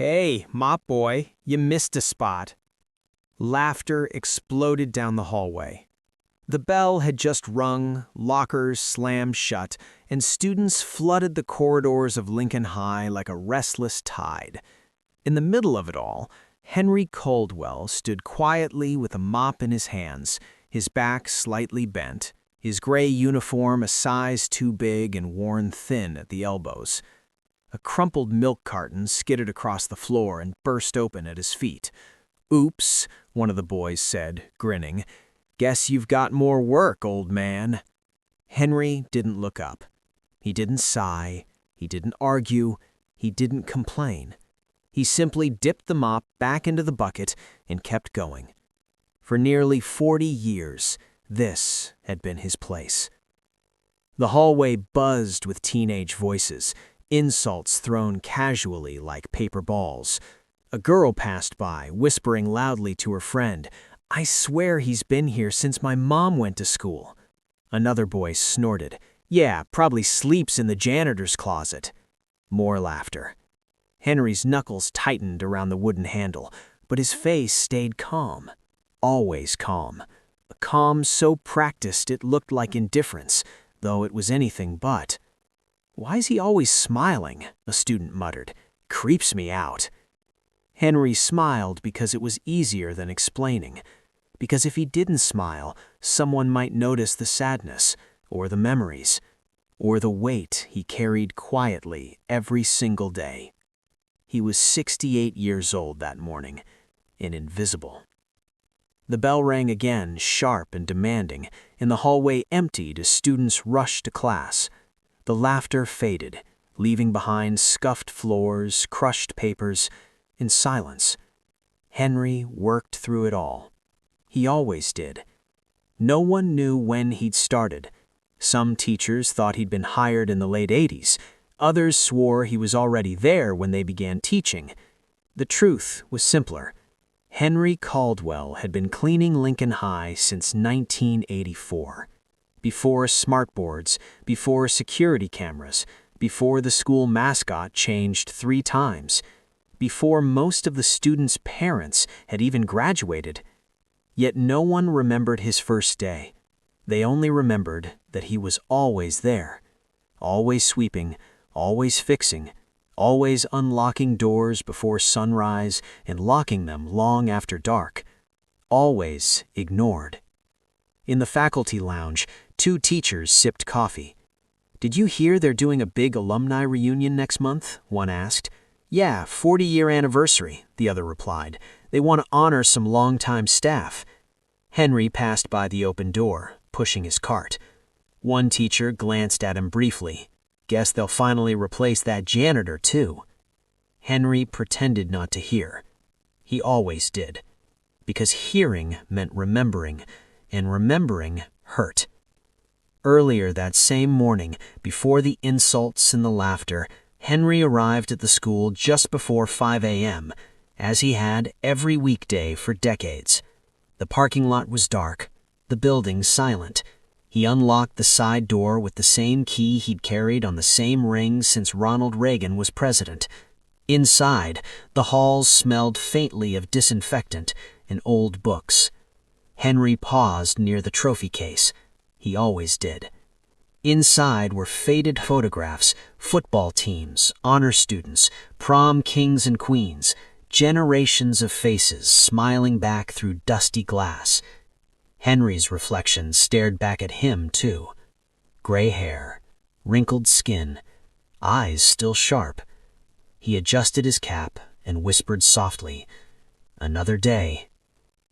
Hey, mop boy, you missed a spot. Laughter exploded down the hallway. The bell had just rung, lockers slammed shut, and students flooded the corridors of Lincoln High like a restless tide. In the middle of it all, Henry Caldwell stood quietly with a mop in his hands, his back slightly bent, his gray uniform a size too big and worn thin at the elbows. A crumpled milk carton skidded across the floor and burst open at his feet. "Oops," one of the boys said, grinning. "Guess you've got more work, old man." Henry didn't look up. He didn't sigh. He didn't argue. He didn't complain. He simply dipped the mop back into the bucket and kept going. For nearly 40 years, this had been his place. The hallway buzzed with teenage voices, insults thrown casually like paper balls. A girl passed by, whispering loudly to her friend, "I swear he's been here since my mom went to school." Another boy snorted, "Yeah, probably sleeps in the janitor's closet." More laughter. Henry's knuckles tightened around the wooden handle, but his face stayed calm. Always calm. A calm so practiced it looked like indifference, though it was anything but. "Why's he always smiling?" a student muttered. "Creeps me out." Henry smiled because it was easier than explaining. Because if he didn't smile, someone might notice the sadness, or the memories, or the weight he carried quietly every single day. He was 68 years old that morning, and invisible. The bell rang again, sharp and demanding, and the hallway emptied as students rushed to class. The laughter faded, leaving behind scuffed floors, crushed papers, and silence. Henry worked through it all. He always did. No one knew when he'd started. Some teachers thought he'd been hired in the late 80s. Others swore he was already there when they began teaching. The truth was simpler. Henry Caldwell had been cleaning Lincoln High since 1984. Before smartboards, before security cameras, before the school mascot changed 3 times, before most of the students' parents had even graduated. Yet no one remembered his first day. They only remembered that he was always there, always sweeping, always fixing, always unlocking doors before sunrise and locking them long after dark, always ignored. In the faculty lounge, 2 teachers sipped coffee. "Did you hear they're doing a big alumni reunion next month?" one asked. "Yeah, 40-year anniversary," the other replied. "They want to honor some longtime staff." Henry passed by the open door, pushing his cart. One teacher glanced at him briefly. "Guess they'll finally replace that janitor, too." Henry pretended not to hear. He always did. Because hearing meant remembering, and remembering hurt. Earlier that same morning, before the insults and the laughter, Henry arrived at the school just before 5 a.m., as he had every weekday for decades. The parking lot was dark, the building silent. He unlocked the side door with the same key he'd carried on the same ring since Ronald Reagan was president. Inside, the halls smelled faintly of disinfectant and old books. Henry paused near the trophy case. He always did. Inside were faded photographs, football teams, honor students, prom kings and queens, generations of faces smiling back through dusty glass. Henry's reflection stared back at him, too. Gray hair, wrinkled skin, eyes still sharp. He adjusted his cap and whispered softly, "Another day."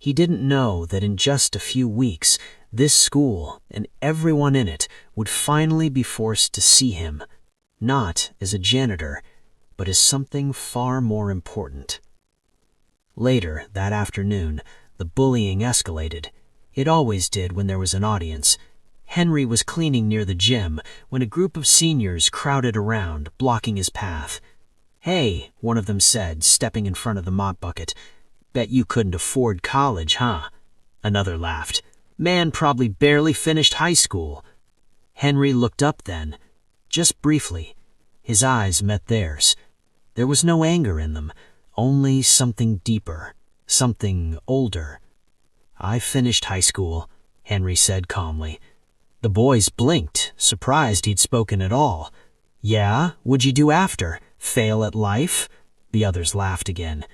He didn't know that in just a few weeks, this school and everyone in it would finally be forced to see him, not as a janitor, but as something far more important. Later that afternoon, the bullying escalated. It always did when there was an audience. Henry was cleaning near the gym when a group of seniors crowded around, blocking his path. "Hey," one of them said, stepping in front of the mop bucket. "Bet you couldn't afford college, huh?" Another laughed. "Man probably barely finished high school." Henry looked up then, just briefly. His eyes met theirs. There was no anger in them, Only something deeper, something older. "I finished high school," Henry said calmly. The boys blinked, surprised he'd spoken at all. "Yeah? What'd you do after? Fail at life?" The others laughed again.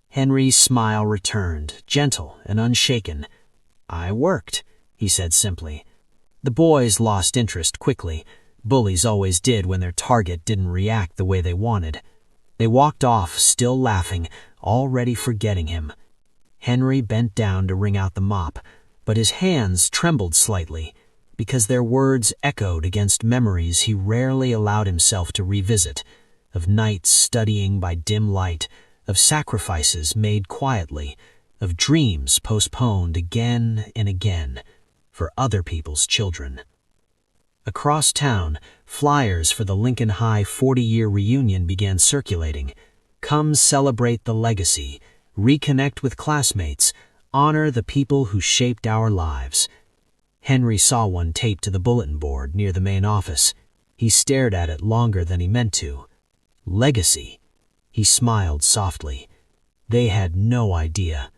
Henry's smile returned, gentle and unshaken. "I worked," he said simply. The boys lost interest quickly. Bullies always did when their target didn't react the way they wanted. They walked off, still laughing, already forgetting him. Henry bent down to wring out the mop, but his hands trembled slightly, because their words echoed against memories he rarely allowed himself to revisit, of nights studying by dim light, of sacrifices made quietly, of dreams postponed again and again for other people's children. Across town, flyers for the Lincoln High 40-year reunion began circulating. "Come celebrate the legacy, reconnect with classmates, honor the people who shaped our lives." Henry saw one taped to the bulletin board near the main office. He stared at it longer than he meant to. Legacy. He smiled softly. They had no idea.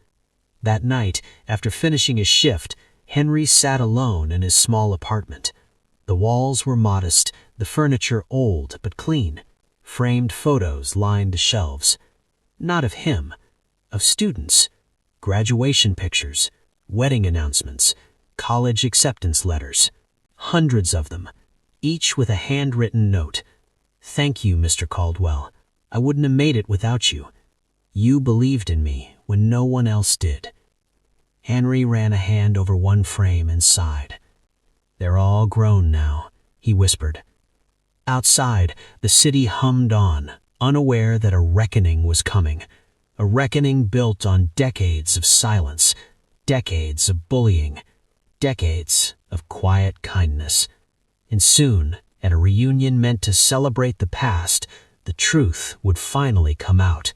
That night, after finishing his shift, Henry sat alone in his small apartment. The walls were modest, the furniture old but clean. Framed photos lined the shelves. Not of him, of students. Graduation pictures, wedding announcements, college acceptance letters. Hundreds of them, each with a handwritten note. "Thank you, Mr. Caldwell. I wouldn't have made it without you. You believed in me when no one else did." Henry ran a hand over one frame and sighed. "They're all grown now," he whispered. Outside, the city hummed on, unaware that a reckoning was coming. A reckoning built on decades of silence, decades of bullying, decades of quiet kindness. And soon, at a reunion meant to celebrate the past, the truth would finally come out.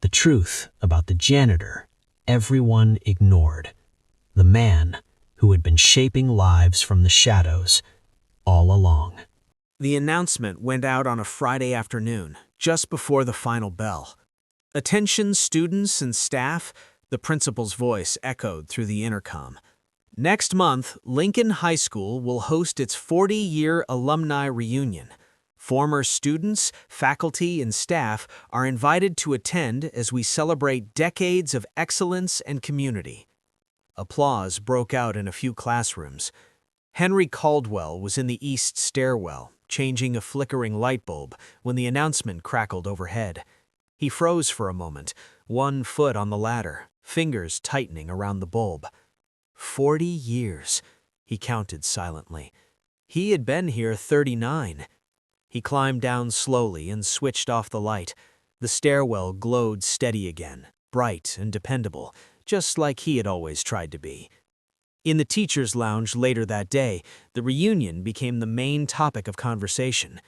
The truth about the janitor everyone ignored. The man who had been shaping lives from the shadows all along. The announcement went out on a Friday afternoon, just before the final bell. "Attention students and staff," the principal's voice echoed through the intercom. "Next month, Lincoln High School will host its 40-year alumni reunion. Former students, faculty, and staff are invited to attend as we celebrate decades of excellence and community." Applause broke out in a few classrooms. Henry Caldwell was in the east stairwell, changing a flickering light bulb when the announcement crackled overhead. He froze for a moment, one foot on the ladder, fingers tightening around the bulb. 40 years, he counted silently. He had been here 39. He climbed down slowly and switched off the light. The stairwell glowed steady again, bright and dependable, just like he had always tried to be. In the teacher's lounge later that day, the reunion became the main topic of conversation.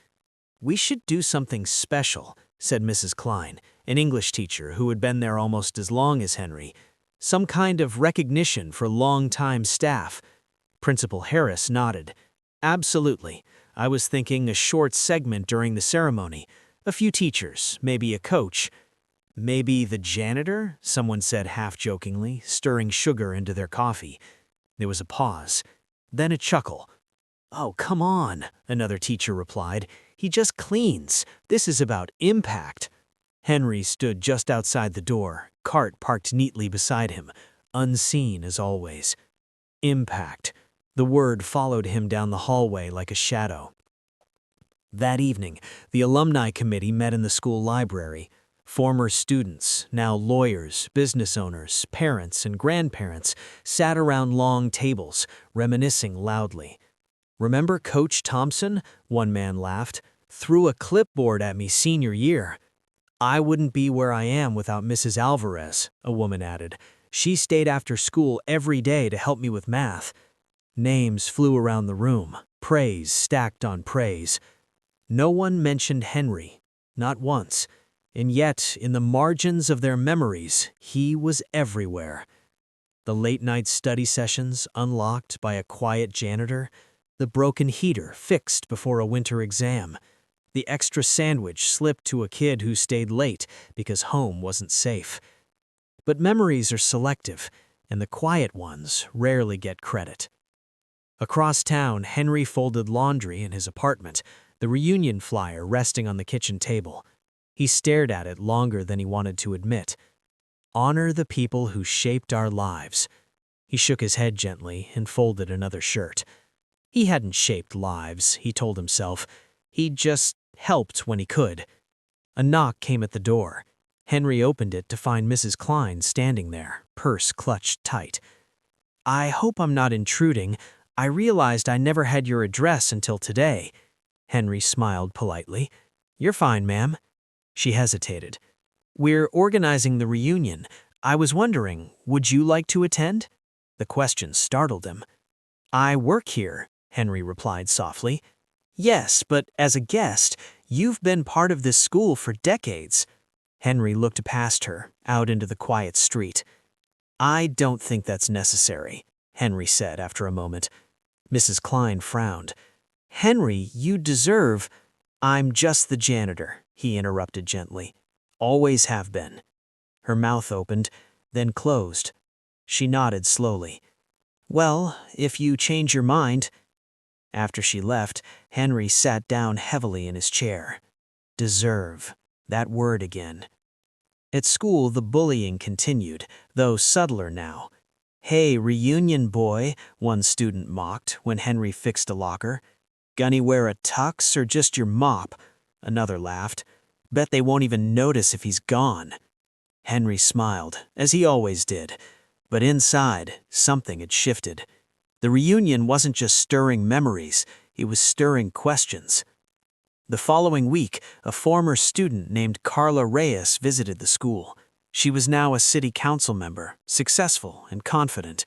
"We should do something special," said Mrs. Klein, an English teacher who had been there almost as long as Henry. "Some kind of recognition for long-time staff." Principal Harris nodded. "Absolutely. I was thinking a short segment during the ceremony. A few teachers, maybe a coach." "Maybe the janitor?" someone said half-jokingly, stirring sugar into their coffee. There was a pause, then a chuckle. "Oh, come on," another teacher replied. "He just cleans. This is about impact." Henry stood just outside the door, cart parked neatly beside him, unseen as always. Impact. The word followed him down the hallway like a shadow. That evening, the alumni committee met in the school library. Former students, now lawyers, business owners, parents, and grandparents sat around long tables, reminiscing loudly. "Remember Coach Thompson?" one man laughed. "Threw a clipboard at me senior year." "I wouldn't be where I am without Mrs. Alvarez," a woman added. "She stayed after school every day to help me with math." Names flew around the room, praise stacked on praise. No one mentioned Henry, not once. And yet, in the margins of their memories, he was everywhere. The late-night study sessions unlocked by a quiet janitor, the broken heater fixed before a winter exam, The extra sandwich slipped to a kid who stayed late because home wasn't safe. But memories are selective, and the quiet ones rarely get credit. Across town, Henry folded laundry in his apartment, the reunion flyer resting on the kitchen table. He stared at it longer than he wanted to admit. Honor the people who shaped our lives. He shook his head gently and folded another shirt. He hadn't shaped lives, he told himself. He'd just helped when he could. A knock came at the door. Henry opened it to find Mrs. Klein standing there, purse clutched tight. "I hope I'm not intruding. I realized I never had your address until today." Henry smiled politely. "You're fine, ma'am." She hesitated. "We're organizing the reunion. I was wondering, would you like to attend?" The question startled him. "I work here," Henry replied softly. "Yes, but as a guest, you've been part of this school for decades." Henry looked past her, out into the quiet street. "I don't think that's necessary," Henry said after a moment. Mrs. Klein frowned. "Henry, you deserve—" "I'm just the janitor," he interrupted gently. "Always have been." Her mouth opened, then closed. She nodded slowly. "Well, if you change your mind—" After she left, Henry sat down heavily in his chair. Deserve. That word again. At school, the bullying continued, though subtler now. "Hey, reunion boy," one student mocked when Henry fixed a locker. "Gonna wear a tux or just your mop?" Another laughed. "Bet they won't even notice if he's gone." Henry smiled, as he always did. But inside, something had shifted. The reunion wasn't just stirring memories, it was stirring questions. The following week, a former student named Carla Reyes visited the school. She was now a city council member, successful and confident.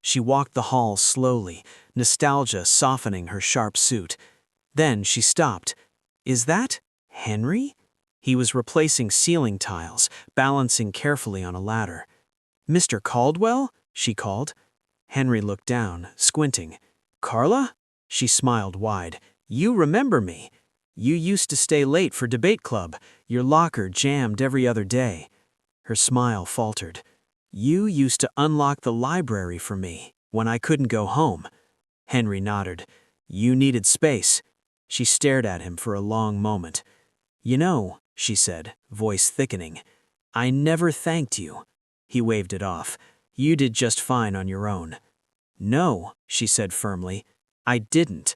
She walked the halls slowly, nostalgia softening her sharp suit. Then she stopped. "Is that Henry?" He was replacing ceiling tiles, balancing carefully on a ladder. "Mr. Caldwell?" she called. Henry looked down, squinting. "Carla?" She smiled wide. "You remember me. You used to stay late for debate club, your locker jammed every other day." Her smile faltered. "You used to unlock the library for me when I couldn't go home." Henry nodded. "You needed space." She stared at him for a long moment. "You know," she said, voice thickening, "I never thanked you." He waved it off. "You did just fine on your own." "No," she said firmly, "I didn't."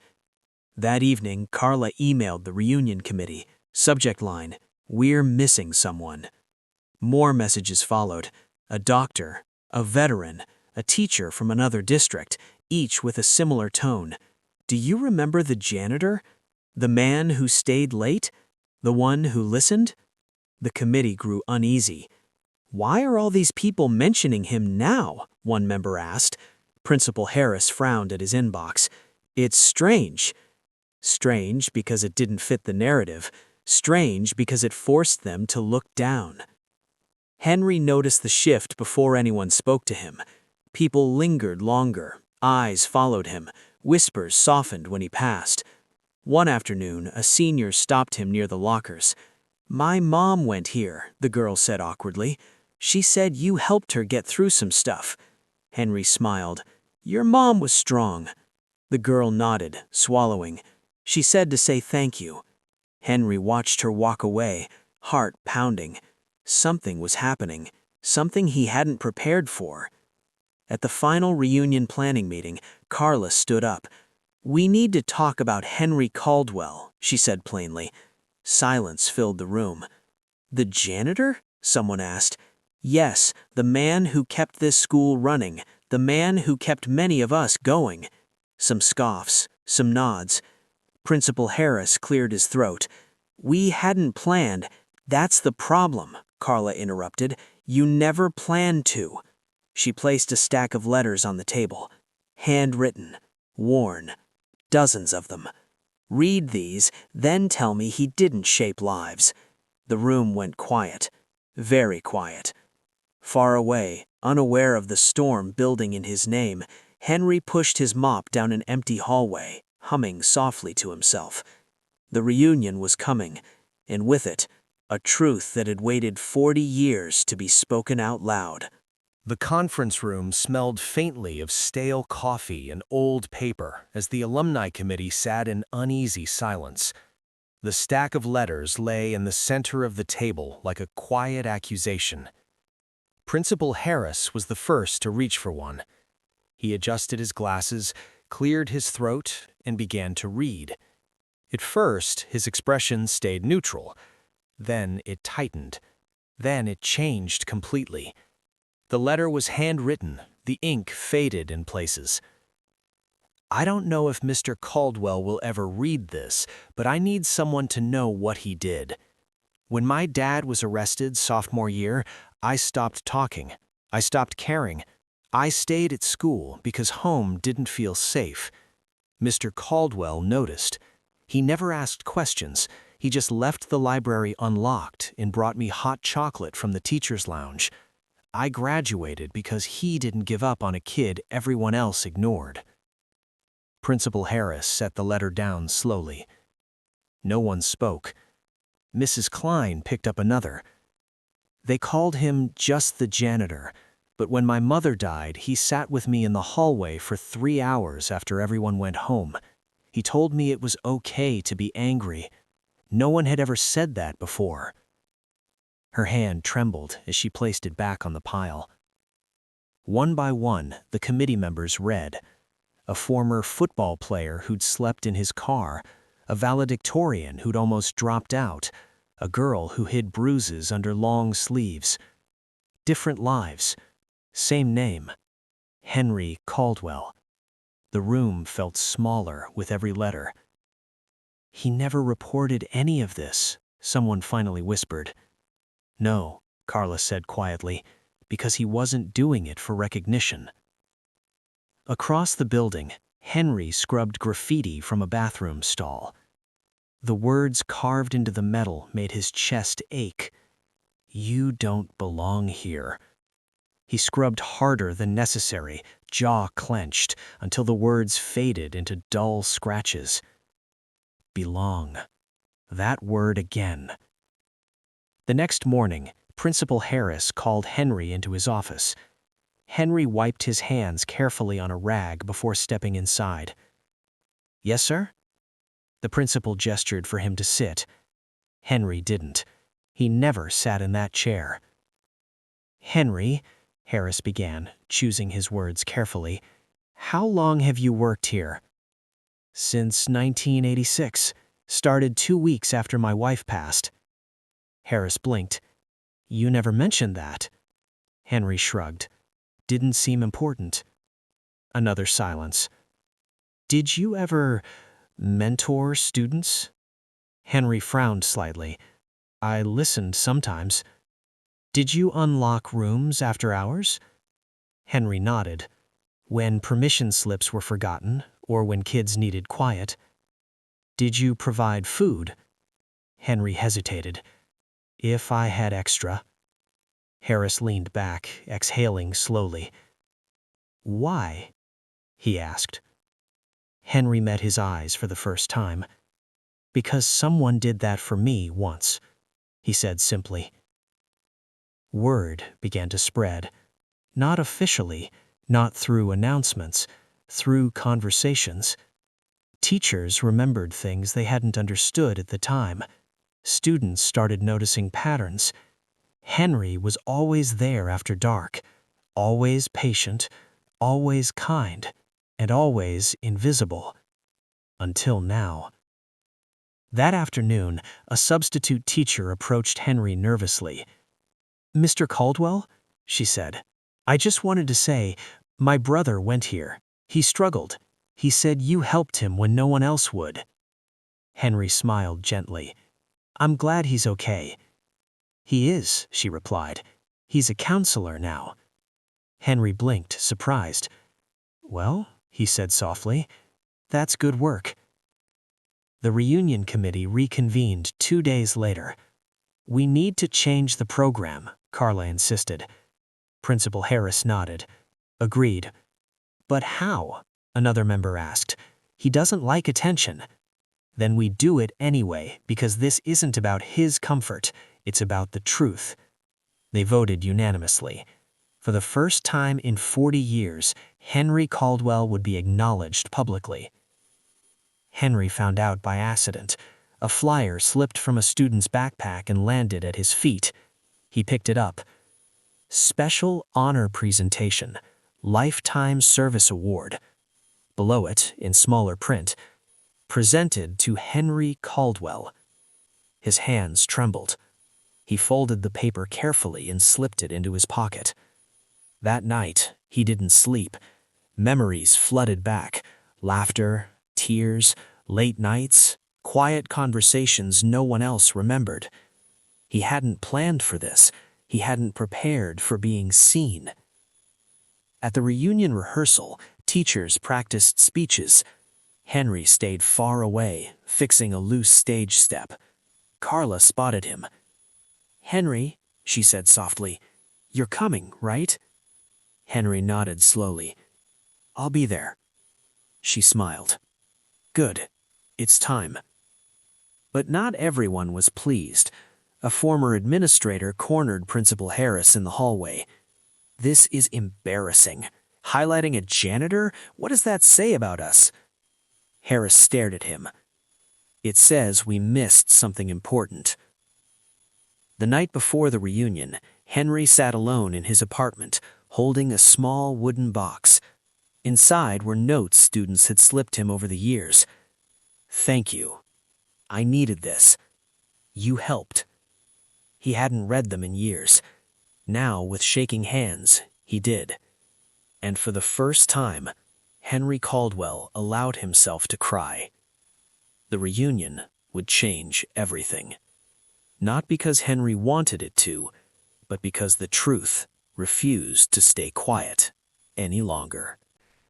That evening, Carla emailed the reunion committee. Subject line, "We're missing someone." More messages followed. A doctor, a veteran, a teacher from another district, each with a similar tone. "Do you remember the janitor? The man who stayed late? The one who listened?" The committee grew uneasy. "Why are all these people mentioning him now?" one member asked. Principal Harris frowned at his inbox. "It's strange." Strange because it didn't fit the narrative. Strange because it forced them to look down. Henry noticed the shift before anyone spoke to him. People lingered longer. Eyes followed him. Whispers softened when he passed. One afternoon, a senior stopped him near the lockers. "My mom went here," the girl said awkwardly. "She said you helped her get through some stuff." Henry smiled. "Your mom was strong." The girl nodded, swallowing. "She said to say thank you." Henry watched her walk away, heart pounding. Something was happening, something he hadn't prepared for. At the final reunion planning meeting, Carla stood up. "We need to talk about Henry Caldwell," she said plainly. Silence filled the room. "The janitor?" someone asked. "Yes, the man who kept this school running, the man who kept many of us going." Some scoffs, some nods. Principal Harris cleared his throat. "We hadn't planned." "That's the problem," Carla interrupted. "You never planned to." She placed a stack of letters on the table. Handwritten, worn, dozens of them. "Read these, then tell me he didn't shape lives." The room went quiet, very quiet. Far away, unaware of the storm building in his name, Henry pushed his mop down an empty hallway, humming softly to himself. The reunion was coming, and with it, a truth that had waited 40 years to be spoken out loud. The conference room smelled faintly of stale coffee and old paper as the alumni committee sat in uneasy silence. The stack of letters lay in the center of the table like a quiet accusation. Principal Harris was the first to reach for one. He adjusted his glasses, cleared his throat, and began to read. At first, his expression stayed neutral. Then it tightened. Then it changed completely. The letter was handwritten, the ink faded in places. "I don't know if Mr. Caldwell will ever read this, but I need someone to know what he did. When my dad was arrested sophomore year, I stopped talking. I stopped caring. I stayed at school because home didn't feel safe. Mr. Caldwell noticed. He never asked questions. He just left the library unlocked and brought me hot chocolate from the teacher's lounge. I graduated because he didn't give up on a kid everyone else ignored." Principal Harris set the letter down slowly. No one spoke. Mrs. Klein picked up another. "They called him just the janitor, but when my mother died, he sat with me in the hallway for 3 hours after everyone went home. He told me it was okay to be angry. No one had ever said that before." Her hand trembled as she placed it back on the pile. One by one, the committee members read. A former football player who'd slept in his car, a valedictorian who'd almost dropped out, a girl who hid bruises under long sleeves. Different lives, same name, Henry Caldwell. The room felt smaller with every letter. "He never reported any of this," someone finally whispered. "No," Carla said quietly, "because he wasn't doing it for recognition." Across the building, Henry scrubbed graffiti from a bathroom stall. The words carved into the metal made his chest ache. "You don't belong here." He scrubbed harder than necessary, jaw clenched, until the words faded into dull scratches. Belong. That word again. The next morning, Principal Harris called Henry into his office. Henry wiped his hands carefully on a rag before stepping inside. "Yes, sir?" The principal gestured for him to sit. Henry didn't. He never sat in that chair. "Henry," Harris began, choosing his words carefully, "how long have you worked here?" "Since 1986. Started 2 weeks after my wife passed." Harris blinked. "You never mentioned that." Henry shrugged. "Didn't seem important." Another silence. "Did you ever mentor students?" Henry frowned slightly. "I listened sometimes." "Did you unlock rooms after hours?" Henry nodded. "When permission slips were forgotten, or when kids needed quiet." "Did you provide food?" Henry hesitated. "If I had extra." Harris leaned back, exhaling slowly. "Why?" he asked. Henry met his eyes for the first time. "Because someone did that for me once," he said simply. Word began to spread. Not officially, not through announcements, through conversations. Teachers remembered things they hadn't understood at the time. Students started noticing patterns. Henry was always there after dark, always patient, always kind, and always invisible. Until now. That afternoon, a substitute teacher approached Henry nervously. "Mr. Caldwell?" she said. "I just wanted to say, my brother went here. He struggled. He said you helped him when no one else would." Henry smiled gently. "I'm glad he's okay." "He is," she replied. "He's a counselor now." Henry blinked, surprised. "Well," he said softly, "that's good work." The reunion committee reconvened 2 days later. "We need to change the program," Carla insisted. Principal Harris nodded. "Agreed." "But how?" another member asked. "He doesn't like attention." Then we do it anyway, because this isn't about his comfort, it's about the truth. They voted unanimously. For the first time in 40 years, Henry Caldwell would be acknowledged publicly. Henry found out by accident. A flyer slipped from a student's backpack and landed at his feet. He picked it up. Special Honor Presentation, Lifetime Service Award. Below it, in smaller print, presented to Henry Caldwell. His hands trembled. He folded the paper carefully and slipped it into his pocket. That night, he didn't sleep. Memories flooded back. Laughter, tears, late nights, quiet conversations no one else remembered. He hadn't planned for this. He hadn't prepared for being seen. At the reunion rehearsal, teachers practiced speeches. Henry stayed far away, fixing a loose stage step. Carla spotted him. "Henry," she said softly, "you're coming, right?" Henry nodded slowly. "I'll be there." She smiled. "Good. It's time." But not everyone was pleased. A former administrator cornered Principal Harris in the hallway. "This is embarrassing. Highlighting a janitor? What does that say about us?" Harris stared at him. "It says we missed something important." The night before the reunion, Henry sat alone in his apartment, holding a small wooden box. Inside were notes students had slipped him over the years. "Thank you. I needed this. You helped." He hadn't read them in years. Now, with shaking hands, he did. And for the first time, Henry Caldwell allowed himself to cry. The reunion would change everything. Not because Henry wanted it to, but because the truth refused to stay quiet any longer.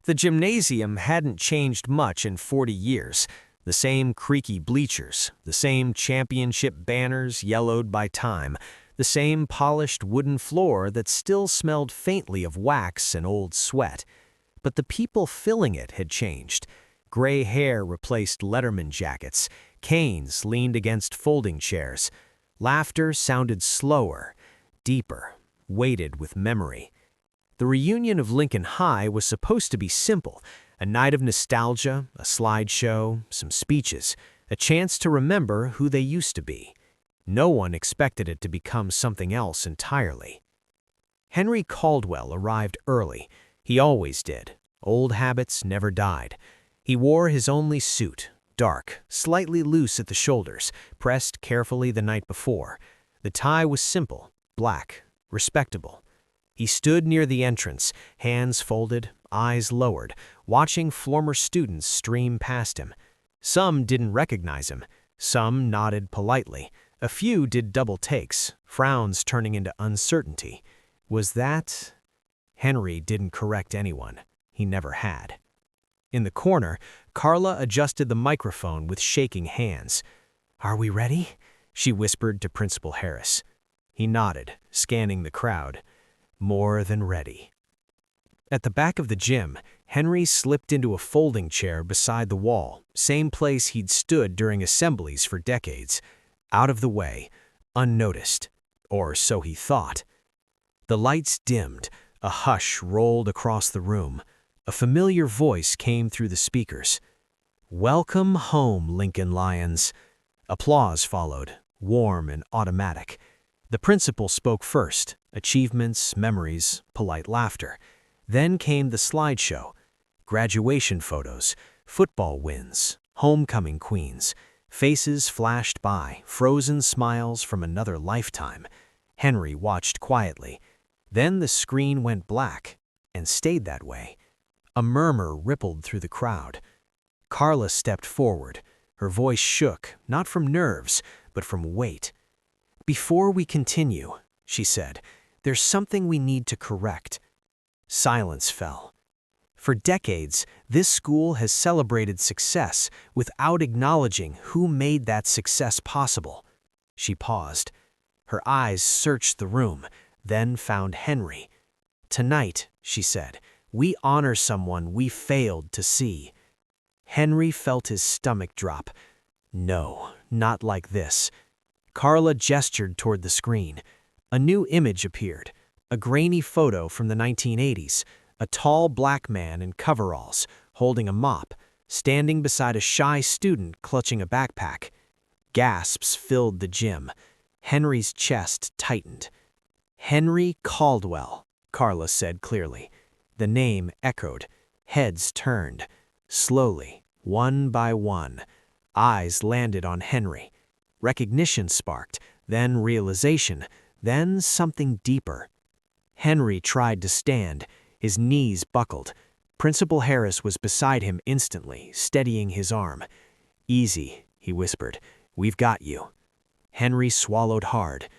The gymnasium hadn't changed much in 40 years. The same creaky bleachers, the same championship banners yellowed by time, the same polished wooden floor that still smelled faintly of wax and old sweat. But the people filling it had changed. Gray hair replaced Letterman jackets. Canes leaned against folding chairs. Laughter sounded slower, deeper, weighted with memory. The reunion of Lincoln High was supposed to be simple, a night of nostalgia, a slideshow, some speeches, a chance to remember who they used to be. No one expected it to become something else entirely. Henry Caldwell arrived early. He always did. Old habits never died. He wore his only suit, dark, slightly loose at the shoulders, pressed carefully the night before. The tie was simple, black, respectable. He stood near the entrance, hands folded, eyes lowered, watching former students stream past him. Some didn't recognize him. Some nodded politely. A few did double takes, frowns turning into uncertainty. Was that? Henry didn't correct anyone. He never had. In the corner, Carla adjusted the microphone with shaking hands. "Are we ready?" she whispered to Principal Harris. He nodded, scanning the crowd. More than ready. At the back of the gym, Henry slipped into a folding chair beside the wall, same place he'd stood during assemblies for decades. Out of the way, unnoticed, or so he thought. The lights dimmed, a hush rolled across the room. A familiar voice came through the speakers. "Welcome home, Lincoln Lions." Applause followed, warm and automatic. The principal spoke first, achievements, memories, polite laughter. Then came the slideshow, graduation photos, football wins, homecoming queens. Faces flashed by, frozen smiles from another lifetime. Henry watched quietly. Then the screen went black, and stayed that way. A murmur rippled through the crowd. Carla stepped forward. Her voice shook, not from nerves, but from weight. "Before we continue," she said, "there's something we need to correct." Silence fell. For decades, this school has celebrated success without acknowledging who made that success possible. She paused. Her eyes searched the room, then found Henry. "Tonight," she said, "we honor someone we failed to see." Henry felt his stomach drop. No, not like this. Carla gestured toward the screen. A new image appeared, a grainy photo from the 1980s, a tall black man in coveralls, holding a mop, standing beside a shy student clutching a backpack. Gasps filled the gym. Henry's chest tightened. "Henry Caldwell," Carla said clearly. The name echoed. Heads turned. Slowly, one by one, eyes landed on Henry. Recognition sparked, then realization, then something deeper. Henry tried to stand. His knees buckled. Principal Harris was beside him instantly, steadying his arm. "Easy," he whispered. "We've got you." Henry swallowed hard.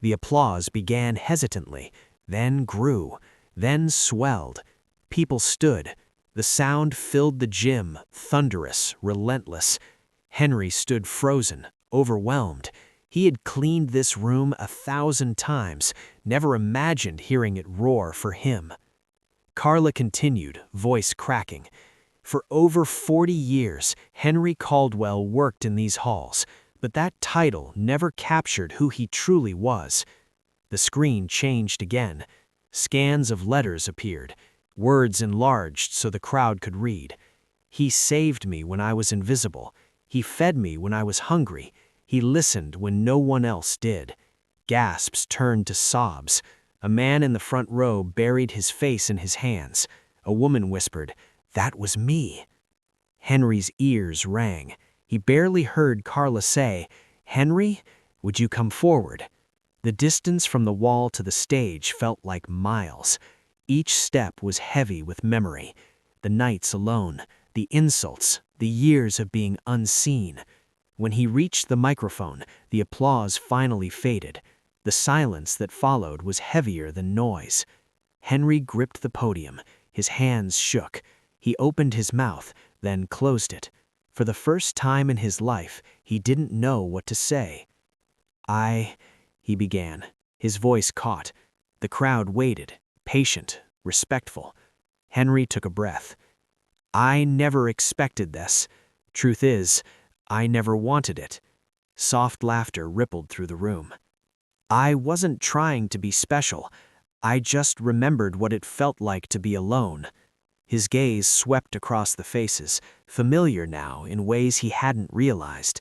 The applause began hesitantly, then grew, then swelled. People stood. The sound filled the gym, thunderous, relentless. Henry stood frozen, overwhelmed. He had cleaned this room 1,000 times, never imagined hearing it roar for him. Carla continued, voice cracking. For over 40 years, Henry Caldwell worked in these halls, but that title never captured who he truly was. The screen changed again. Scans of letters appeared, words enlarged so the crowd could read. "He saved me when I was invisible. He fed me when I was hungry. He listened when no one else did." Gasps turned to sobs. A man in the front row buried his face in his hands. A woman whispered, "That was me." Henry's ears rang. He barely heard Carla say, "Henry, would you come forward?" The distance from the wall to the stage felt like miles. Each step was heavy with memory. The nights alone, the insults, the years of being unseen. When he reached the microphone, the applause finally faded. The silence that followed was heavier than noise. Henry gripped the podium. His hands shook. He opened his mouth, then closed it. For the first time in his life, he didn't know what to say. He began. His voice caught. The crowd waited, patient, respectful. Henry took a breath. "I never expected this. Truth is, I never wanted it." Soft laughter rippled through the room. "I wasn't trying to be special. I just remembered what it felt like to be alone." His gaze swept across the faces, familiar now in ways he hadn't realized.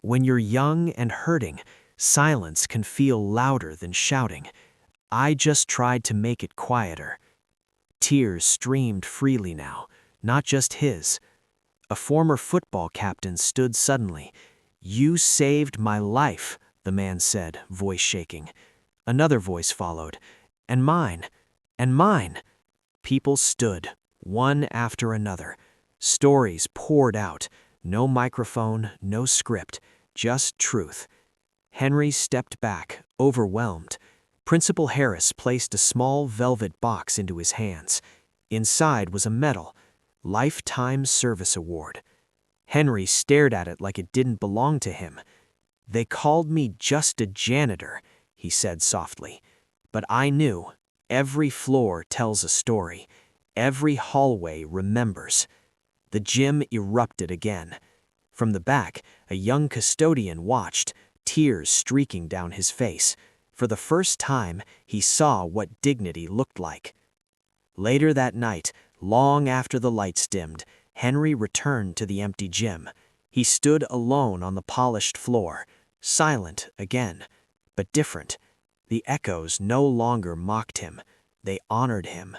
When you're young and hurting, silence can feel louder than shouting. I just tried to make it quieter. Tears streamed freely now, not just his. A former football captain stood suddenly. "You saved my life," the man said, voice shaking. Another voice followed. "And mine. And mine." People stood, one after another. Stories poured out. No microphone, no script, just truth. Henry stepped back, overwhelmed. Principal Harris placed a small velvet box into his hands. Inside was a medal, Lifetime Service Award. Henry stared at it like it didn't belong to him. "They called me just a janitor," he said softly. "But I knew. Every floor tells a story. Every hallway remembers." The gym erupted again. From the back, a young custodian watched, tears streaking down his face. For the first time, he saw what dignity looked like. Later that night, long after the lights dimmed, Henry returned to the empty gym. He stood alone on the polished floor, silent again, but different. The echoes no longer mocked him. They honored him.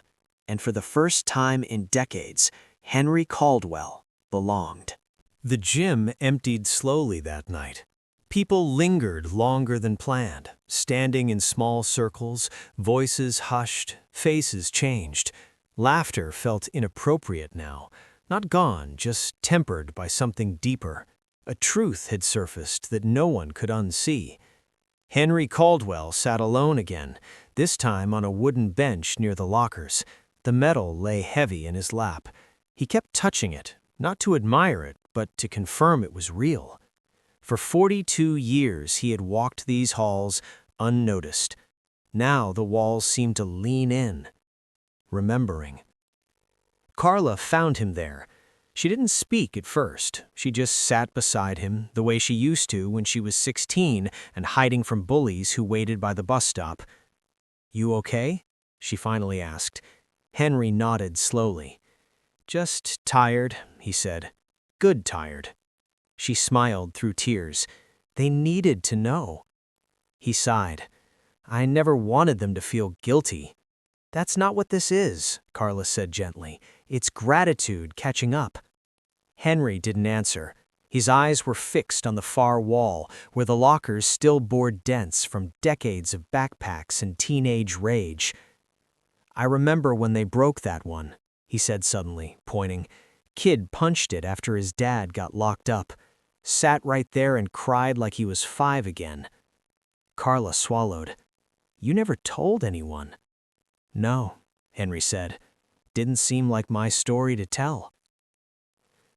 And for the first time in decades, Henry Caldwell belonged. The gym emptied slowly that night. People lingered longer than planned, standing in small circles, voices hushed, faces changed. Laughter felt inappropriate now, not gone, just tempered by something deeper. A truth had surfaced that no one could unsee. Henry Caldwell sat alone again, this time on a wooden bench near the lockers. The medal lay heavy in his lap. He kept touching it, not to admire it, but to confirm it was real. For 42 years he had walked these halls unnoticed. Now the walls seemed to lean in, remembering. Carla found him there. She didn't speak at first. She just sat beside him the way she used to when she was 16 and hiding from bullies who waited by the bus stop. "You okay?" she finally asked. Henry nodded slowly. "Just tired," he said. "Good tired." She smiled through tears. They needed to know. He sighed. "I never wanted them to feel guilty." "That's not what this is," Carla said gently. "It's gratitude catching up." Henry didn't answer. His eyes were fixed on the far wall, where the lockers still bore dents from decades of backpacks and teenage rage. "I remember when they broke that one," he said suddenly, pointing. "Kid punched it after his dad got locked up. Sat right there and cried like he was 5 again." Carla swallowed. "You never told anyone." "No," Henry said. "Didn't seem like my story to tell."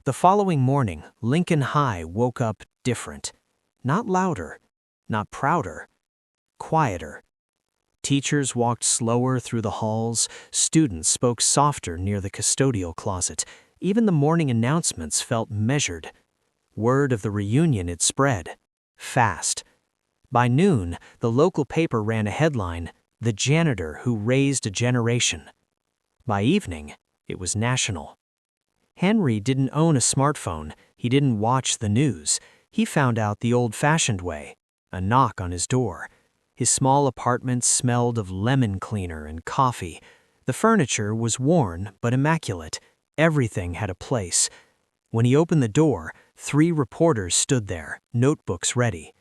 The following morning, Lincoln High woke up different. Not louder, not prouder, quieter. Teachers walked slower through the halls, students spoke softer near the custodial closet. Even the morning announcements felt measured. Word of the reunion had spread. Fast. By noon, the local paper ran a headline, "The Janitor Who Raised a Generation." By evening, it was national. Henry didn't own a smartphone. He didn't watch the news. He found out the old-fashioned way, a knock on his door. His small apartment smelled of lemon cleaner and coffee. The furniture was worn but immaculate. Everything had a place. When he opened the door, 3 reporters stood there, notebooks ready.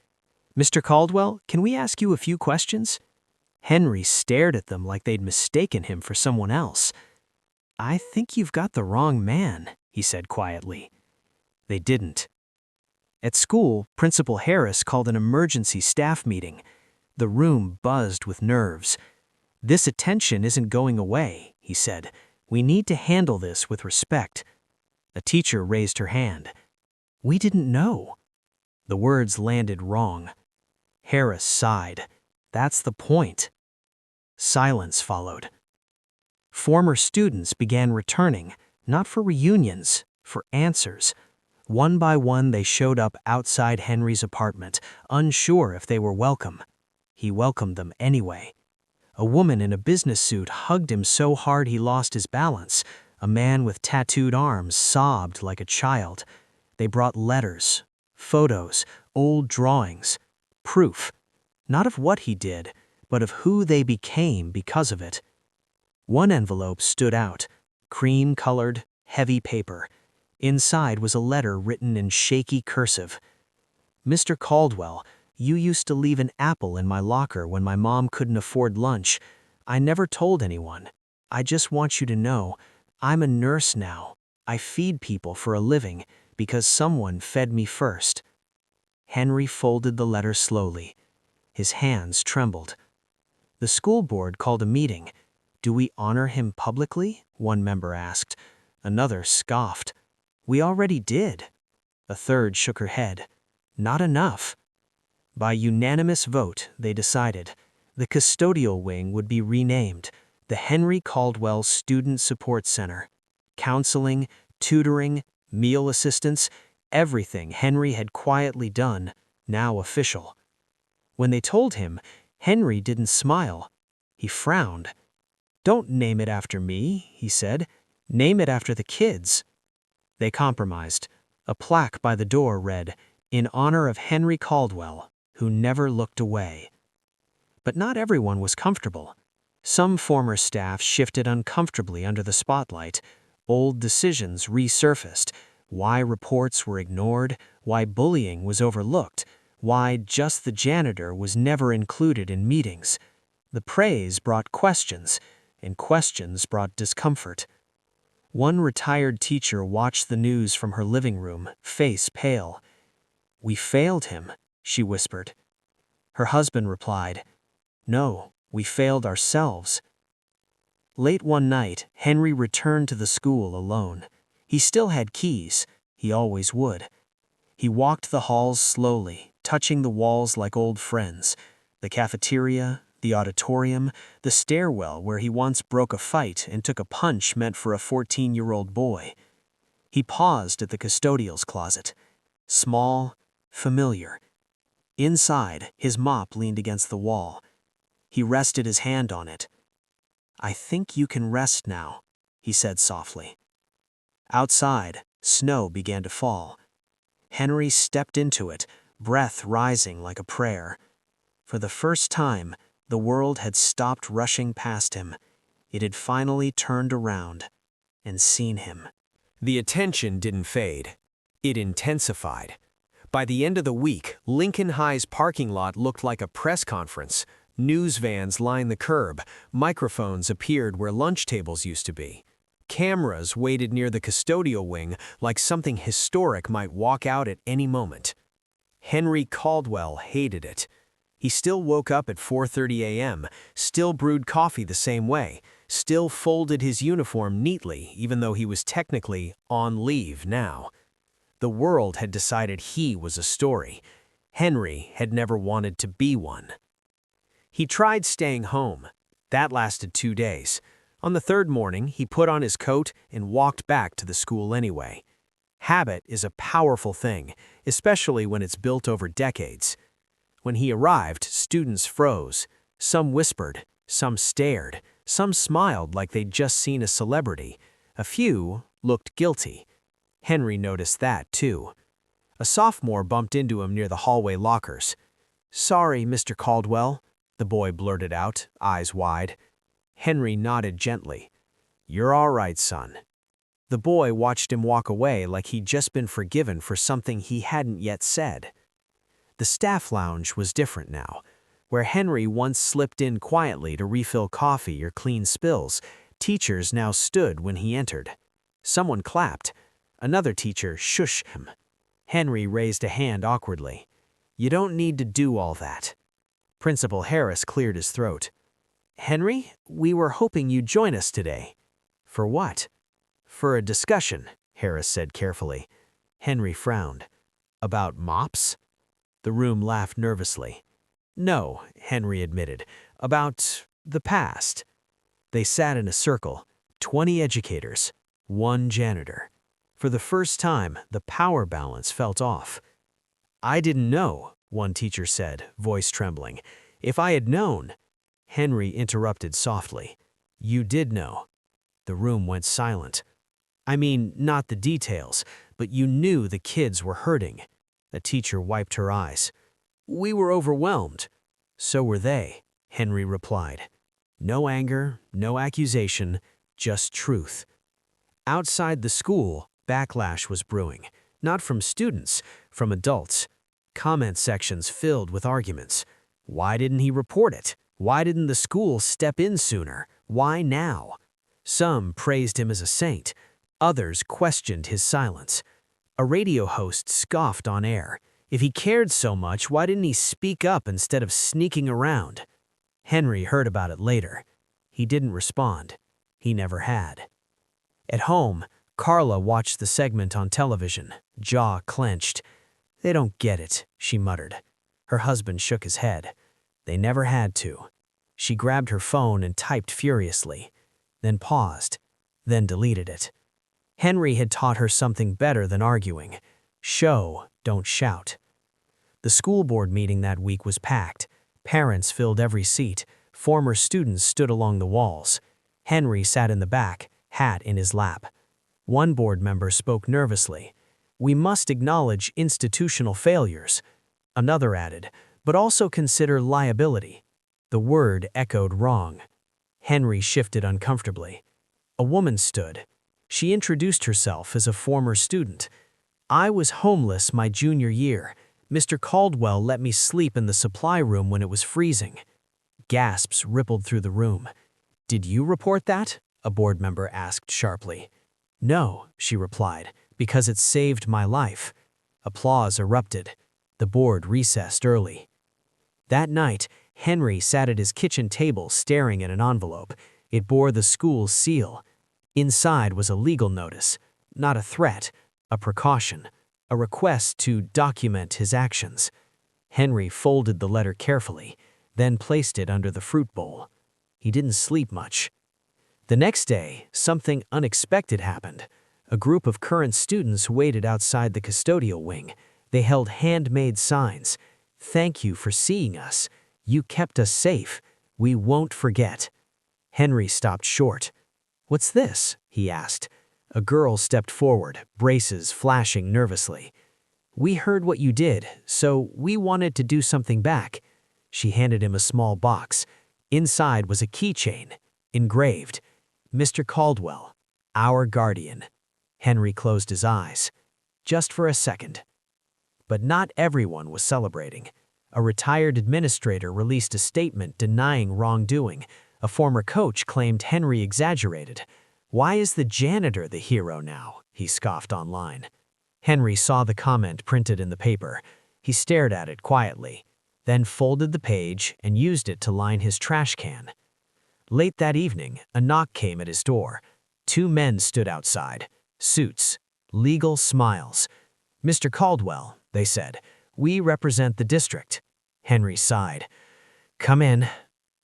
"Mr. Caldwell, can we ask you a few questions?" Henry stared at them like they'd mistaken him for someone else. "I think you've got the wrong man," he said quietly. They didn't. At school, Principal Harris called an emergency staff meeting. The room buzzed with nerves. "This attention isn't going away," he said. "We need to handle this with respect." A teacher raised her hand. "We didn't know." The words landed wrong. Harris sighed. "That's the point." Silence followed. Former students began returning, not for reunions, for answers. One by one they showed up outside Henry's apartment, unsure if they were welcome. He welcomed them anyway. A woman in a business suit hugged him so hard he lost his balance. A man with tattooed arms sobbed like a child. They brought letters, photos, old drawings, proof, not of what he did, but of who they became because of it. One envelope stood out, cream-colored, heavy paper. Inside was a letter written in shaky cursive. "Mr. Caldwell, you used to leave an apple in my locker when my mom couldn't afford lunch. I never told anyone. I just want you to know, I'm a nurse now. I feed people for a living because someone fed me first." Henry folded the letter slowly. His hands trembled. The school board called a meeting. "Do we honor him publicly?" one member asked. Another scoffed. "We already did." A third shook her head. "Not enough." By unanimous vote, they decided. The custodial wing would be renamed the Henry Caldwell Student Support Center. Counseling, tutoring, meal assistance, everything Henry had quietly done, now official. When they told him, Henry didn't smile. He frowned. "Don't name it after me," he said. "Name it after the kids." They compromised. A plaque by the door read, "In honor of Henry Caldwell, who never looked away." But not everyone was comfortable. Some former staff shifted uncomfortably under the spotlight. Old decisions resurfaced. Why reports were ignored, why bullying was overlooked, why just the janitor was never included in meetings. The praise brought questions, and questions brought discomfort. One retired teacher watched the news from her living room, face pale. "We failed him," she whispered. Her husband replied, "No, we failed ourselves." Late one night, Henry returned to the school alone. He still had keys. He always would. He walked the halls slowly, touching the walls like old friends. The cafeteria, the auditorium, the stairwell where he once broke a fight and took a punch meant for a 14-year-old boy. He paused at the custodial's closet. Small, familiar. Inside, his mop leaned against the wall. He rested his hand on it. "I think you can rest now," he said softly. Outside, snow began to fall. Henry stepped into it, breath rising like a prayer. For the first time, the world had stopped rushing past him. It had finally turned around and seen him. The attention didn't fade. It intensified. By the end of the week, Lincoln High's parking lot looked like a press conference. News vans lined the curb. Microphones appeared where lunch tables used to be. Cameras waited near the custodial wing like something historic might walk out at any moment. Henry Caldwell hated it. He still woke up at 4:30 a.m., still brewed coffee the same way, still folded his uniform neatly even though he was technically on leave now. The world had decided he was a story. Henry had never wanted to be one. He tried staying home. That lasted 2 days. On the third morning, he put on his coat and walked back to the school anyway. Habit is a powerful thing, especially when it's built over decades. When he arrived, students froze. Some whispered, some stared, some smiled like they'd just seen a celebrity. A few looked guilty. Henry noticed that, too. A sophomore bumped into him near the hallway lockers. "Sorry, Mr. Caldwell," the boy blurted out, eyes wide. Henry nodded gently. "You're all right, son." The boy watched him walk away like he'd just been forgiven for something he hadn't yet said. The staff lounge was different now. Where Henry once slipped in quietly to refill coffee or clean spills, teachers now stood when he entered. Someone clapped. Another teacher shushed him. Henry raised a hand awkwardly. "You don't need to do all that." Principal Harris cleared his throat. "Henry, we were hoping you'd join us today." "For what?" "For a discussion," Harris said carefully. Henry frowned. "About mops?" The room laughed nervously. "No," Henry admitted. "About the past." They sat in a circle, 20 educators, 1 janitor. For the first time, the power balance felt off. "I didn't know," one teacher said, voice trembling. "If I had known—" Henry interrupted softly. "You did know." The room went silent. "I mean, not the details, but you knew the kids were hurting." The teacher wiped her eyes. "We were overwhelmed." "So were they," Henry replied. No anger, no accusation, just truth. Outside the school, backlash was brewing, not from students, from adults. Comment sections filled with arguments. Why didn't he report it? Why didn't the school step in sooner? Why now? Some praised him as a saint. Others questioned his silence. A radio host scoffed on air. If he cared so much, why didn't he speak up instead of sneaking around? Henry heard about it later. He didn't respond. He never had. At home, Carla watched the segment on television, jaw clenched. "They don't get it," she muttered. Her husband shook his head. "They never had to." She grabbed her phone and typed furiously, then paused, then deleted it. Henry had taught her something better than arguing. Show, don't shout. The school board meeting that week was packed. Parents filled every seat. Former students stood along the walls. Henry sat in the back, hat in his lap. One board member spoke nervously. "We must acknowledge institutional failures." Another added, "but also consider liability." The word echoed wrong. Henry shifted uncomfortably. A woman stood. She introduced herself as a former student. "I was homeless my junior year. Mr. Caldwell let me sleep in the supply room when it was freezing." Gasps rippled through the room. "Did you report that?" a board member asked sharply. "No," she replied, "because it saved my life." Applause erupted. The board recessed early. That night, Henry sat at his kitchen table staring at an envelope. It bore the school's seal. Inside was a legal notice, not a threat, a precaution, a request to document his actions. Henry folded the letter carefully, then placed it under the fruit bowl. He didn't sleep much. The next day, something unexpected happened. A group of current students waited outside the custodial wing. They held handmade signs. "Thank you for seeing us. You kept us safe. We won't forget." Henry stopped short. "What's this?" he asked. A girl stepped forward, braces flashing nervously. "We heard what you did, so we wanted to do something back." She handed him a small box. Inside was a keychain, engraved, "Mr. Caldwell, our guardian." Henry closed his eyes, just for a second. But not everyone was celebrating. A retired administrator released a statement denying wrongdoing. A former coach claimed Henry exaggerated. "Why is the janitor the hero now?" he scoffed online. Henry saw the comment printed in the paper. He stared at it quietly, then folded the page and used it to line his trash can. Late that evening, a knock came at his door. 2 men stood outside, suits, legal smiles. "Mr. Caldwell," they said, "we represent the district." Henry sighed. "Come in."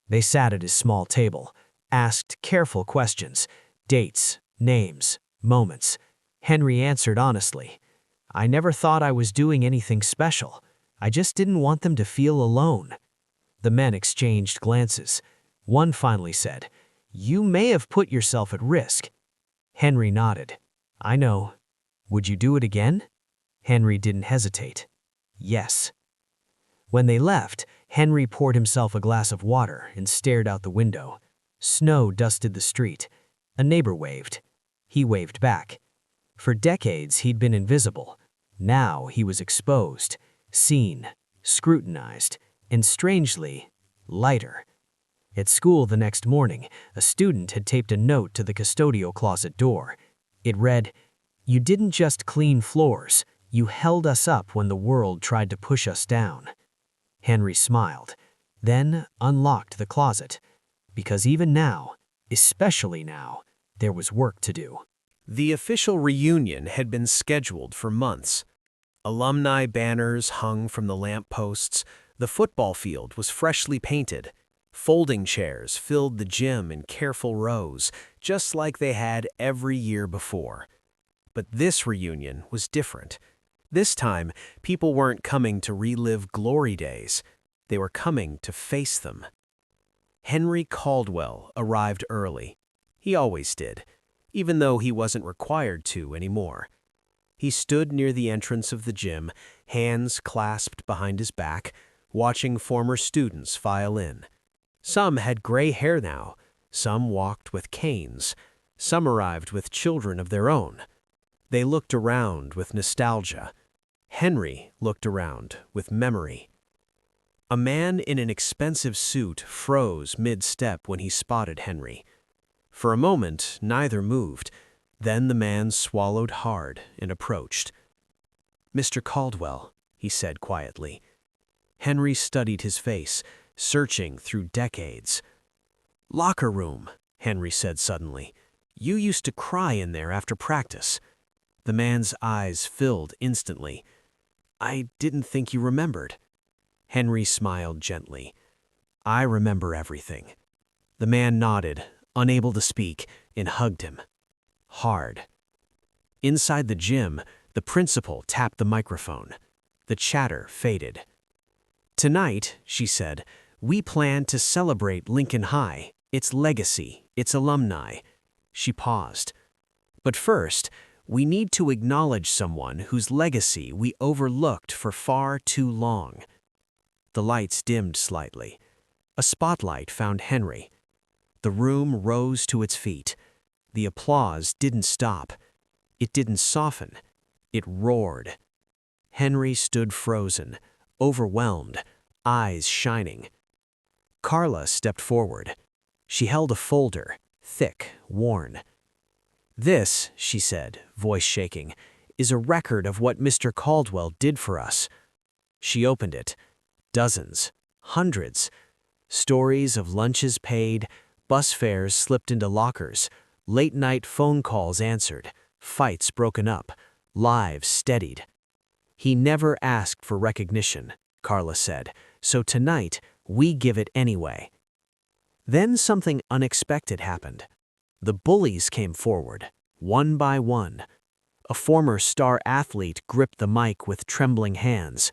They sat at his small table, asked careful questions, dates, names, moments. Henry answered honestly. "I never thought I was doing anything special. I just didn't want them to feel alone." The men exchanged glances. One finally said, "You may have put yourself at risk." Henry nodded. "I know. Would you do it again?" Henry didn't hesitate. "Yes." When they left, Henry poured himself a glass of water and stared out the window. Snow dusted the street. A neighbor waved. He waved back. For decades, he'd been invisible. Now he was exposed, seen, scrutinized, and strangely, lighter. At school the next morning, a student had taped a note to the custodial closet door. It read, "You didn't just clean floors, you held us up when the world tried to push us down." Henry smiled, then unlocked the closet, because even now, especially now, there was work to do. The official reunion had been scheduled for months. Alumni banners hung from the lampposts, the football field was freshly painted, folding chairs filled the gym in careful rows, just like they had every year before. But this reunion was different. This time, people weren't coming to relive glory days. They were coming to face them. Henry Caldwell arrived early. He always did, even though he wasn't required to anymore. He stood near the entrance of the gym, hands clasped behind his back, watching former students file in. Some had gray hair now, some walked with canes, some arrived with children of their own. They looked around with nostalgia. Henry looked around with memory. A man in an expensive suit froze mid-step when he spotted Henry. For a moment, neither moved. Then the man swallowed hard and approached. "Mr. Caldwell," he said quietly. Henry studied his face, searching through decades. "Locker room," Henry said suddenly. "You used to cry in there after practice." The man's eyes filled instantly. "I didn't think you remembered." Henry smiled gently. "I remember everything." The man nodded, unable to speak, and hugged him. Hard. Inside the gym, the principal tapped the microphone. The chatter faded. "Tonight," she said, "we plan to celebrate Lincoln High, its legacy, its alumni." She paused. "But first, we need to acknowledge someone whose legacy we overlooked for far too long." The lights dimmed slightly. A spotlight found Henry. The room rose to its feet. The applause didn't stop. It didn't soften. It roared. Henry stood frozen, overwhelmed, eyes shining. Carla stepped forward. She held a folder, thick, worn. "This," she said, voice shaking, "is a record of what Mr. Caldwell did for us." She opened it. Dozens, hundreds. Stories of lunches paid, bus fares slipped into lockers, late-night phone calls answered, fights broken up, lives steadied. "He never asked for recognition," Carla said, "so tonight we give it anyway." Then something unexpected happened. The bullies came forward, one by one. A former star athlete gripped the mic with trembling hands.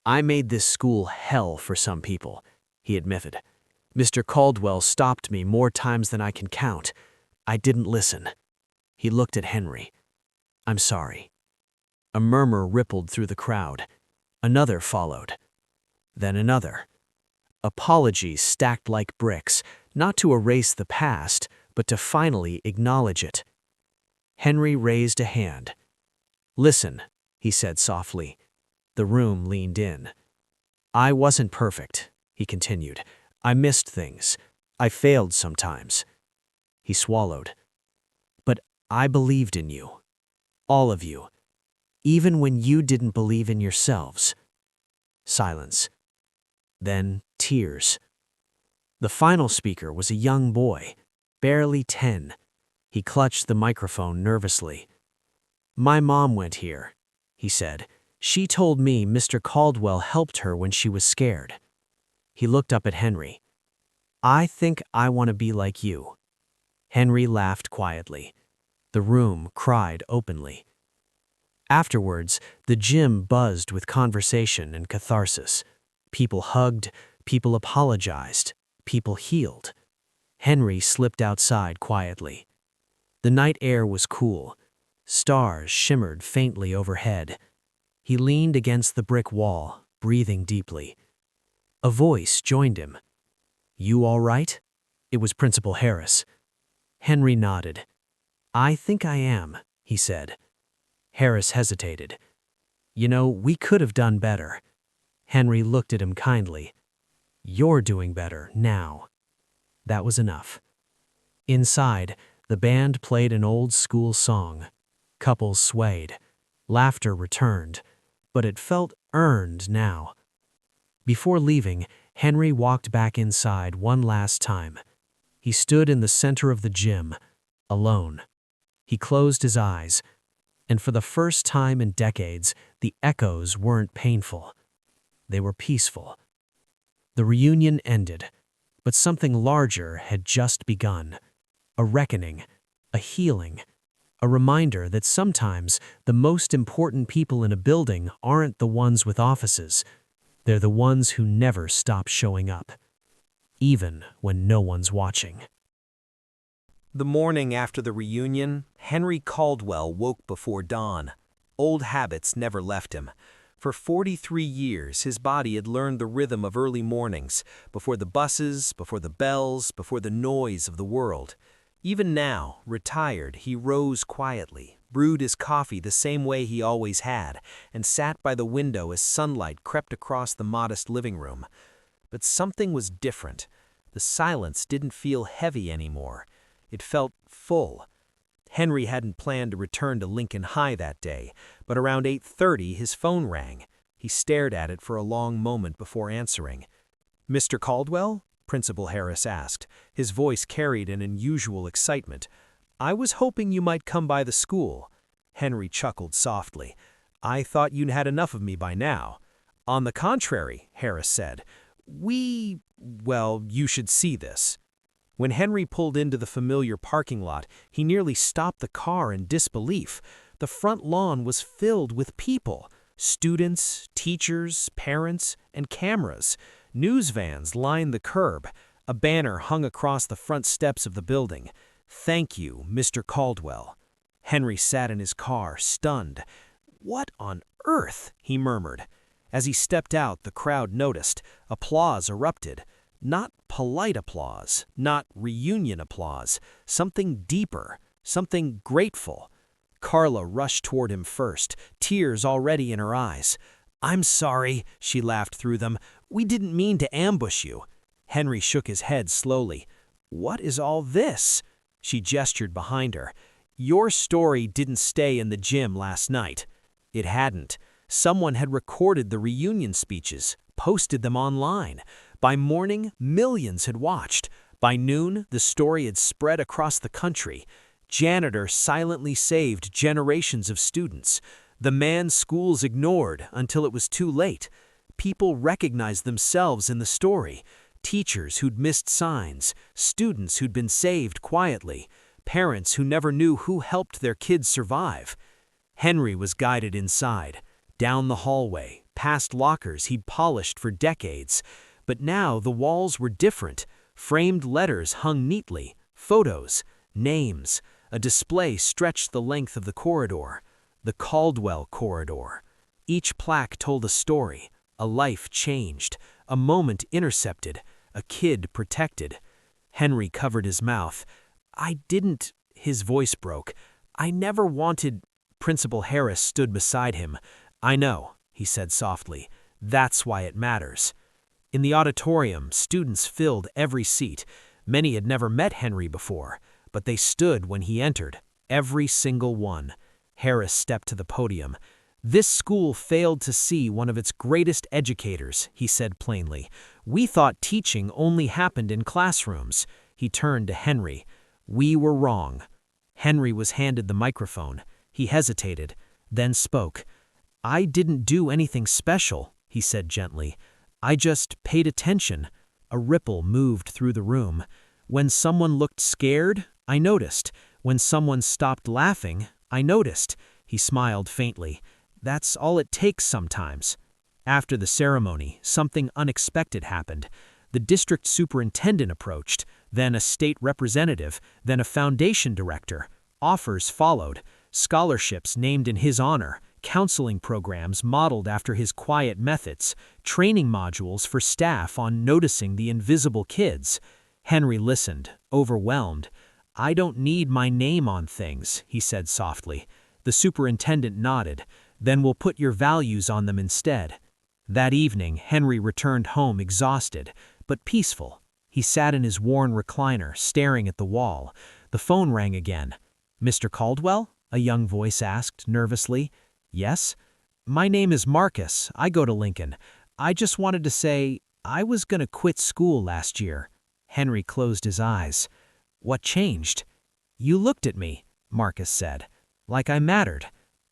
"I made this school hell for some people," he admitted. "Mr. Caldwell stopped me more times than I can count. I didn't listen." He looked at Henry. "I'm sorry." A murmur rippled through the crowd. Another followed. Then another. Apologies stacked like bricks, not to erase the past, but to finally acknowledge it. Henry raised a hand. "Listen," he said softly. The room leaned in. "I wasn't perfect," he continued. "I missed things. I failed sometimes." He swallowed. "But I believed in you. All of you. Even when you didn't believe in yourselves." Silence. Then tears. The final speaker was a young boy, barely 10. He clutched the microphone nervously. "My mom went here," he said. "She told me Mr. Caldwell helped her when she was scared." He looked up at Henry. "I think I want to be like you." Henry laughed quietly. The room cried openly. Afterwards, the gym buzzed with conversation and catharsis. People hugged, people apologized, people healed. Henry slipped outside quietly. The night air was cool. Stars shimmered faintly overhead. He leaned against the brick wall, breathing deeply. A voice joined him. "You all right?" It was Principal Harris. Henry nodded. "I think I am," he said. Harris hesitated. "You know, we could have done better." Henry looked at him kindly. "You're doing better now." That was enough. Inside, the band played an old school song. Couples swayed. Laughter returned, but it felt earned now. Before leaving, Henry walked back inside one last time. He stood in the center of the gym, alone. He closed his eyes, and for the first time in decades, the echoes weren't painful. They were peaceful. The reunion ended, but something larger had just begun. A reckoning, a healing, a reminder that sometimes the most important people in a building aren't the ones with offices. They're the ones who never stop showing up, even when no one's watching. The morning after the reunion, Henry Caldwell woke before dawn. Old habits never left him. For 43 years, his body had learned the rhythm of early mornings, before the buses, before the bells, before the noise of the world. Even now, retired, he rose quietly, brewed his coffee the same way he always had, and sat by the window as sunlight crept across the modest living room. But something was different. The silence didn't feel heavy anymore. It felt full. Henry hadn't planned to return to Lincoln High that day, but around 8:30 his phone rang. He stared at it for a long moment before answering. "Mr. Caldwell?" Principal Harris asked. His voice carried an unusual excitement. "I was hoping you might come by the school." Henry chuckled softly. "I thought you'd had enough of me by now." "On the contrary," Harris said. Well, you should see this." When Henry pulled into the familiar parking lot, he nearly stopped the car in disbelief. The front lawn was filled with people. Students, teachers, parents, and cameras. News vans lined the curb. A banner hung across the front steps of the building. "Thank you, Mr. Caldwell." Henry sat in his car, stunned. "What on earth?" he murmured. As he stepped out, the crowd noticed. Applause erupted. Not polite applause, not reunion applause. Something deeper, something grateful. Carla rushed toward him first, tears already in her eyes. "I'm sorry," she laughed through them. "We didn't mean to ambush you." Henry shook his head slowly. "What is all this?" She gestured behind her. "Your story didn't stay in the gym last night." It hadn't. Someone had recorded the reunion speeches, posted them online. By morning, millions had watched. By noon, the story had spread across the country. Janitor silently saved generations of students. The man schools ignored until it was too late. People recognized themselves in the story. Teachers who'd missed signs, students who'd been saved quietly. parents who never knew who helped their kids survive. Henry was guided inside, down the hallway, past lockers he'd polished for decades. But now the walls were different. Framed letters hung neatly, photos, names. A display stretched the length of the corridor, the Caldwell corridor. Each plaque told a story, a life changed, a moment intercepted, a kid protected. Henry covered his mouth. His voice broke. I never wanted. Principal Harris stood beside him. I know, he said softly. That's why it matters. In the auditorium, students filled every seat. Many had never met Henry before, but they stood when he entered, every single one. Harris stepped to the podium. This school failed to see one of its greatest educators, he said plainly. We thought teaching only happened in classrooms. He turned to Henry. We were wrong. Henry was handed the microphone. He hesitated, then spoke. I didn't do anything special, he said gently. I just paid attention. A ripple moved through the room. When someone looked scared, I noticed. When someone stopped laughing, I noticed. He smiled faintly. That's all it takes sometimes. After the ceremony, something unexpected happened. The district superintendent approached, then a state representative, then a foundation director. Offers followed, scholarships named in his honor, counseling programs modeled after his quiet methods, training modules for staff on noticing the invisible kids. Henry listened, overwhelmed. I don't need my name on things, he said softly. The superintendent nodded. Then we'll put your values on them instead. That evening, Henry returned home exhausted, but peaceful. He sat in his worn recliner, staring at the wall. The phone rang again. Mr. Caldwell? A young voice asked, nervously. Yes? My name is Marcus. I go to Lincoln. I just wanted to say, I was gonna quit school last year. Henry closed his eyes. What changed? You looked at me, Marcus said, like I mattered.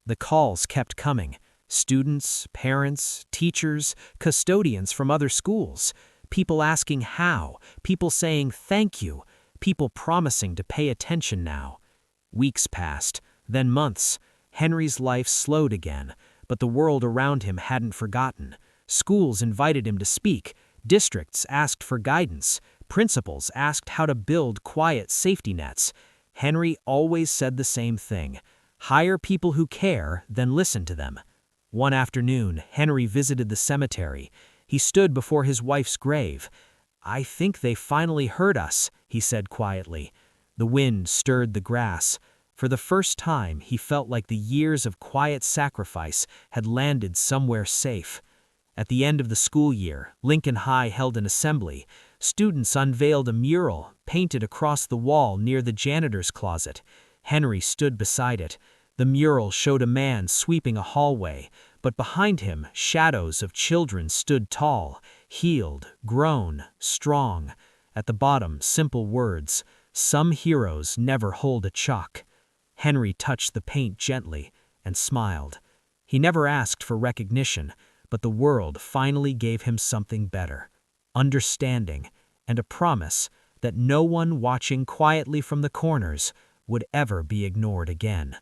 The calls kept coming. Students, parents, teachers, custodians from other schools. People asking how, people saying thank you, people promising to pay attention now. Weeks passed, then months. Henry's life slowed again, but the world around him hadn't forgotten. Schools invited him to speak. Districts asked for guidance. Principals asked how to build quiet safety nets. Henry always said the same thing. Hire people who care, then listen to them. One afternoon, Henry visited the cemetery. He stood before his wife's grave. I think they finally heard us, he said quietly. The wind stirred the grass. For the first time, he felt like the years of quiet sacrifice had landed somewhere safe. At the end of the school year, Lincoln High held an assembly. Students unveiled a mural painted across the wall near the janitor's closet. Henry stood beside it. The mural showed a man sweeping a hallway, but behind him, shadows of children stood tall, healed, grown, strong. At the bottom, simple words, "Some heroes never hold a chalk." Henry touched the paint gently and smiled. He never asked for recognition, but the world finally gave him something better, understanding, and a promise that no one watching quietly from the corners would ever be ignored again.